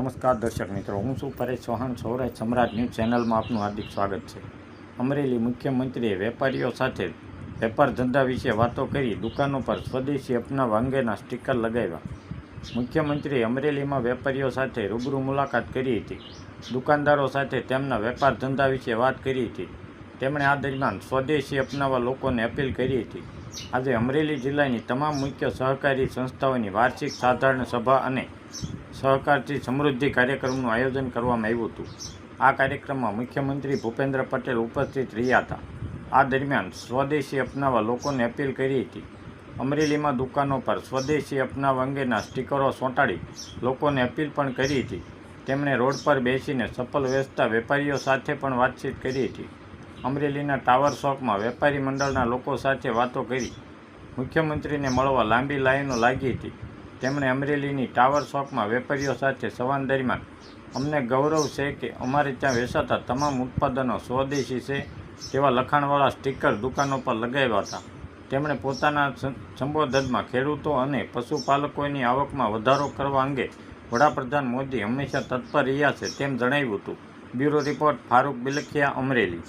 નમસ્કાર દર્શક મિત્રો, હું છું પરેશ ચૌહાણ. સૌરાષ્ટ્ર સમ્રાટ ન્યૂઝ ચેનલમાં આપનું હાર્દિક સ્વાગત છે. અમરેલી મુખ્યમંત્રીએ વેપારીઓ સાથે વેપાર ધંધા વિશે વાતો કરી દુકાનો પર સ્વદેશી અપનાવવા અંગેના સ્ટીકર લગાવ્યા. મુખ્યમંત્રીએ અમરેલીમાં વેપારીઓ સાથે રૂબરૂ મુલાકાત કરી હતી. દુકાનદારો સાથે તેમના વેપાર ધંધા વિશે વાત કરી હતી. તેમણે આ દરમિયાન સ્વદેશી અપનાવવા લોકોને અપીલ કરી હતી. આજે અમરેલી જિલ્લાની તમામ મુખ્ય સહકારી સંસ્થાઓની વાર્ષિક સાધારણ સભા અને સહકારથી સમૃદ્ધિ કાર્યક્રમનું આયોજન કરવામાં આવ્યું હતું. આ કાર્યક્રમમાં મુખ્યમંત્રી ભૂપેન્દ્ર પટેલ ઉપસ્થિત રહ્યા હતા. આ દરમિયાન સ્વદેશી અપનાવવા લોકોને અપીલ કરી હતી. અમરેલીમાં દુકાનો પર સ્વદેશી અપનાવવા અંગેના સ્ટીકરો ચોંટાડી લોકોને અપીલ પણ કરી હતી. તેમણે રોડ પર બેસીને ચપ્પલ વેચતા વેપારીઓ સાથે પણ વાતચીત કરી હતી. અમરેલીના ટાવર ચોકમાં વેપારી મંડળના લોકો સાથે વાતો કરી. મુખ્યમંત્રીને મળવા લાંબી લાઈનો લાગી હતી. તેમણે અમરેલીની ટાવર ચોકમાં વેપારીઓ સાથે સંવાદ દરમિયાન અમને ગૌરવ છે કે અમારે ત્યાં વેચાતા તમામ ઉત્પાદનો સ્વદેશી છે તેવા લખાણવાળા સ્ટીકર દુકાનો પર લગાવ્યા હતા. તેમણે પોતાના સંબોધનમાં ખેડૂતો અને પશુપાલકોની આવકમાં વધારો કરવા અંગે વડાપ્રધાન મોદી હંમેશા તત્પર રહ્યા છે તેમ જણાવ્યું હતું. Bureau report, Farooq Bilakhia, Amreli.